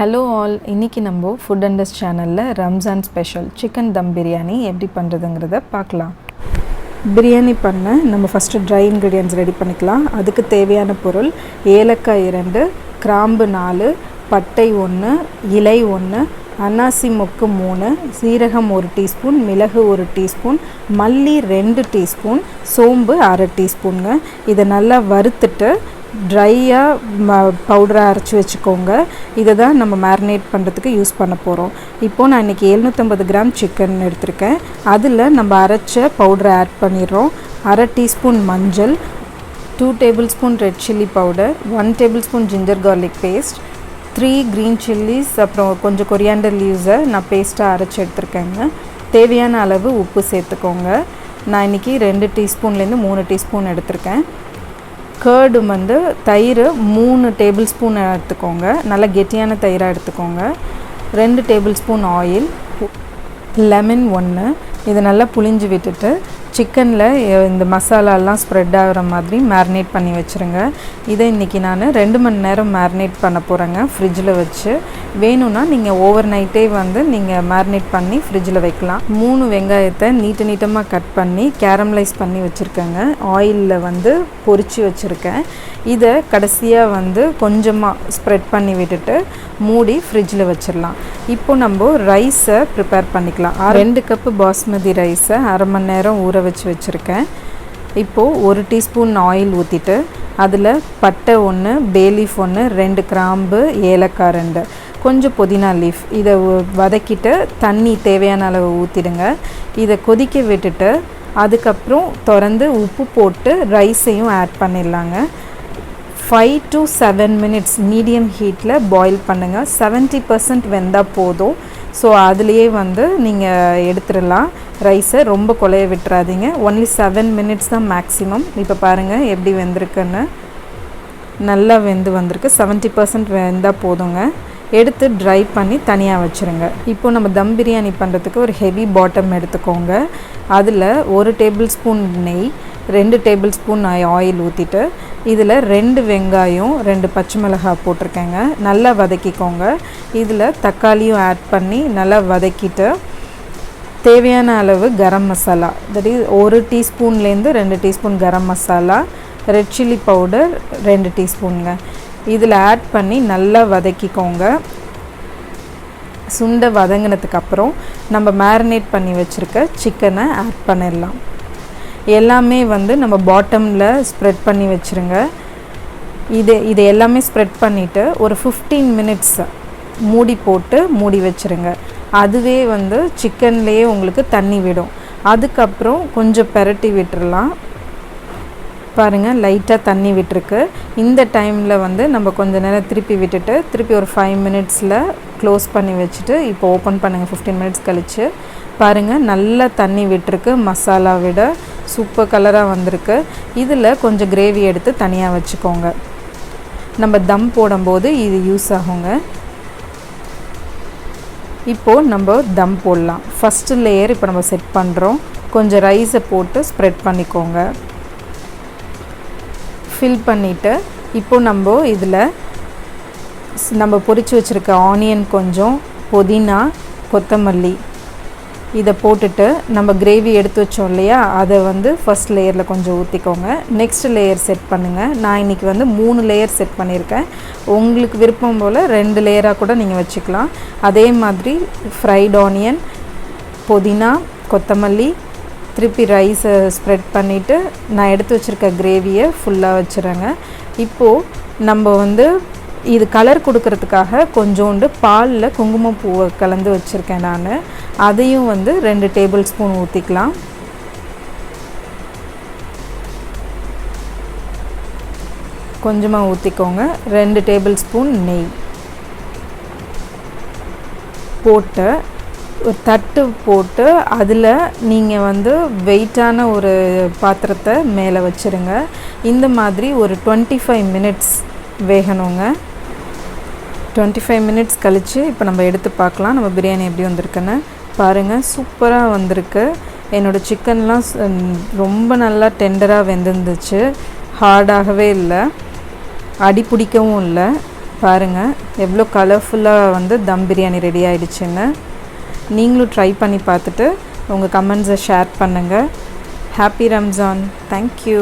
Hello all, இன்றைக்கி நம்ம food அண்டர்ஸ் சேனலில் ரம்ஜான் ஸ்பெஷல் சிக்கன் தம் பிரியாணி எப்படி பண்ணுறதுங்கிறத பார்க்கலாம். பிரியாணி பண்ண நம்ம ஃபஸ்ட்டு ட்ரை இன்க்ரீடியன்ட்ஸ் ரெடி பண்ணிக்கலாம். அதுக்கு தேவையான பொருள் ஏலக்காய் 2, கிராம்பு 4, பட்டை 1, இலை 1, அன்னாசி மொக்கு 3, சீரகம் 1 டீஸ்பூன், மிளகு 1 டீஸ்பூன், மல்லி 2 டீஸ்பூன், சோம்பு அரை டீஸ்பூனுங்க. இதை நல்லா வறுத்துட்டு ட்ரையாக பவுடரை அரைச்சி வச்சுக்கோங்க. இதை தான் நம்ம மேரினேட் பண்ணுறதுக்கு யூஸ் பண்ண போகிறோம். இப்போது நான் இன்றைக்கி 750 கிராம் சிக்கன் எடுத்திருக்கேன். அதில் நம்ம அரைச்ச பவுடரை ஆட் பண்ணிடுறோம். அரை டீஸ்பூன் மஞ்சள், 2 tablespoon red chilli powder, 1 tablespoon ginger garlic paste, 3 green chillies, அப்புறம் கொஞ்சம் கொரியாண்டர் லீவ்ஸை நான் பேஸ்ட்டாக அரைச்சி எடுத்துருக்கேங்க. தேவையான அளவு உப்பு சேர்த்துக்கோங்க. நான் இன்றைக்கி 2 டீஸ்பூன்லேருந்து 3 டீஸ்பூன் எடுத்திருக்கேன். கர்டு தயிர் 3 டேபிள் ஸ்பூன் எடுத்துக்கோங்க. நல்லா கெட்டியான தயிராக எடுத்துக்கோங்க. 2 டேபிள் ஸ்பூன் ஆயில், லெமன் 1. இதை நல்லா புளிஞ்சு விட்டுட்டு சிக்கனில் இந்த மசாலாலாம் ஸ்ப்ரெட் ஆகிற மாதிரி மேரினேட் பண்ணி வச்சுருங்க. இதை இன்றைக்கி நான் 2 மணி நேரம் மேரினேட் பண்ண போகிறேங்க ஃப்ரிட்ஜில் வச்சு. வேணும்னா நீங்கள் ஓவர் நைட்டே நீங்கள் மேரினேட் பண்ணி ஃப்ரிட்ஜில் வைக்கலாம். 3 வெங்காயத்தை நீட்டமாக கட் பண்ணி கேரமலைஸ் பண்ணி வச்சுருக்கேங்க. ஆயிலில் பொரித்து வச்சுருக்கேன். இதை கடைசியாக கொஞ்சமாக ஸ்ப்ரெட் பண்ணி விட்டுட்டு மூடி ஃப்ரிட்ஜில் வச்சிடலாம். இப்போ நம்ம ரைஸை ப்ரிப்பேர் பண்ணிக்கலாம். 2 கப்பு பாஸ்மதி ரைஸை அரை மணி நேரம் ஊற வச்சு வச்சுருக்கேன். இப்போது 1 டீஸ்பூன் ஆயில் ஊற்றிட்டு அதில் பட்டை 1, பேலீஃப் 1, 2 கிராம்பு, ஏலக்காய் 2, கொஞ்சம் புதினா லீஃப், இதை வதக்கிட்டு தண்ணி தேவையான அளவு ஊற்றிடுங்க. இதை கொதிக்க விட்டுட்டு அதுக்கப்புறம் திறந்து உப்பு போட்டு ரைஸையும் ஆட் பண்ணிடலாங்க. 5 to 7 மினிட்ஸ் மீடியம் ஹீட்டில் பாயில் பண்ணுங்கள். 70% வெந்தால் போதும். ஸோ அதுலேயே நீங்கள் எடுத்துடலாம். ரைஸை ரொம்ப குழைய விட்டுறாதீங்க. ஒன்லி 7 மினிட்ஸ் தான் மேக்ஸிமம். இப்போ பாருங்கள் எப்படி வெந்திருக்குன்னு. நல்லா வெந்து வந்திருக்கு. 70% வெந்தால் போதுங்க. எடுத்து ட்ரை பண்ணி தனியாக வச்சுருங்க. இப்போது நம்ம தம் பிரியாணி பண்ணுறதுக்கு ஒரு ஹெவி பாட்டம் எடுத்துக்கோங்க. அதில் 1 டேபிள் ஸ்பூன் நெய், 2 டேபிள் ஸ்பூன் ஆயில் ஊற்றிட்டு இதில் 2 வெங்காயம், 2 பச்சை மிளகாய் போட்டிருக்கேங்க. நல்லா வதக்கிக்கோங்க. இதில் தக்காளியும் ஆட் பண்ணி நல்லா வதக்கிட்டு தேவையான அளவு கரம் மசாலா, தட் இஸ் 1 டீஸ்பூன்லேருந்து 2 teaspoon garam masala, red chilli powder 2 டீஸ்பூனுங்க. இதில் ஆட் பண்ணி நல்லா வதக்கிக்கோங்க. சுண்டை வதங்கினதுக்கப்புறம் நம்ம மேரினேட் பண்ணி வச்சுருக்க சிக்கனை ஆட் பண்ணிடலாம். எல்லாமே நம்ம பாட்டமில் ஸ்ப்ரெட் பண்ணி வச்சுருங்க. இது எல்லாமே ஸ்ப்ரெட் பண்ணிவிட்டு ஒரு 15 மினிட்ஸ் மூடி போட்டு மூடி வச்சுருங்க. அதுவே சிக்கன்லேயே உங்களுக்கு தண்ணி விடும். அதுக்கப்புறம் கொஞ்சம் பெரட்டி விட்டுறலாம். பாருங்கள், லைட்டாக தண்ணி விட்டுருக்கு. இந்த டைமில் நம்ம கொஞ்சம் நேரம் திருப்பி விட்டுட்டு திருப்பி ஒரு 5 மினிட்ஸில் க்ளோஸ் பண்ணி வச்சுட்டு இப்போ ஓப்பன் பண்ணுங்கள். 15 மினிட்ஸ் கழித்து பாருங்கள், நல்லா தண்ணி விட்டுருக்கு. மசாலா விட சூப்பர் கலராக வந்திருக்கு. இதில் கொஞ்சம் கிரேவி எடுத்து தனியாக வச்சுக்கோங்க. நம்ம தம் போடும்போது இது யூஸ் ஆகுங்க. இப்போது நம்ம தம் போடலாம். ஃபஸ்ட்டு லேயர் இப்போ நம்ம செட் பண்ணுறோம். கொஞ்சம் ரைஸை போட்டு ஸ்ப்ரெட் பண்ணிக்கோங்க. ஃபில் பண்ணிவிட்டு இப்போது நம்ம பொரிச்சு வச்சுருக்க ஆனியன், கொஞ்சம் புதினா, கொத்தமல்லி இதை போட்டுட்டு நம்ம கிரேவி எடுத்து வச்சோம் இல்லையா, அதை ஃபஸ்ட் லேயரில் கொஞ்சம் ஊற்றிக்கோங்க. நெக்ஸ்ட் லேயர் செட் பண்ணுங்கள். நான் இன்றைக்கி 3 லேயர் செட் பண்ணியிருக்கேன். உங்களுக்கு விருப்பம் போல் 2 லேயராக கூட நீங்கள் வச்சுக்கலாம். அதே மாதிரி ஃப்ரைட் ஆனியன், புதினா, கொத்தமல்லி, திருப்பி ரைஸை ஸ்ப்ரெட் பண்ணிவிட்டு நான் எடுத்து வச்சுருக்க கிரேவியை ஃபுல்லாக வச்சுருங்க. இப்போது நம்ம இது கலர் கொடுக்கறதுக்காக கொஞ்சோண்டு பாலில் குங்குமப்பூவை கலந்து வச்சுருக்கேன் நான். அதையும் 2 டேபிள் ஸ்பூன் ஊற்றிக்கலாம். கொஞ்சமாக ஊற்றிக்கோங்க. 2 டேபிள் ஸ்பூன் நெய் போட்டு ஒரு தட்டு போட்டு அதில் நீங்கள் வெயிட்டான ஒரு பாத்திரத்தை மேலே வச்சுருங்க. இந்த மாதிரி ஒரு 25 மினிட்ஸ் வேகணுங்க. 25 மினிட்ஸ் கழித்து இப்போ நம்ம எடுத்து பார்க்கலாம் நம்ம பிரியாணி எப்படி வந்திருக்குன்னு. பாருங்கள், சூப்பராக வந்திருக்கு. என்னோடய சிக்கன்லாம் ரொம்ப நல்லா டெண்டராக வெந்திருந்துச்சு. ஹார்டாகவே இல்லை, அடி பிடிக்கவும் இல்லை. பாருங்கள் எவ்வளோ கலர்ஃபுல்லாக வந்து தம் பிரியாணி ரெடி ஆகிடுச்சுன்னு. நீங்களும் ட்ரை பண்ணி பார்த்துட்டு உங்கள் கமெண்ட்ஸை ஷேர் பண்ணுங்கள். ஹாப்பி ரம்ஜான். தேங்க்யூ.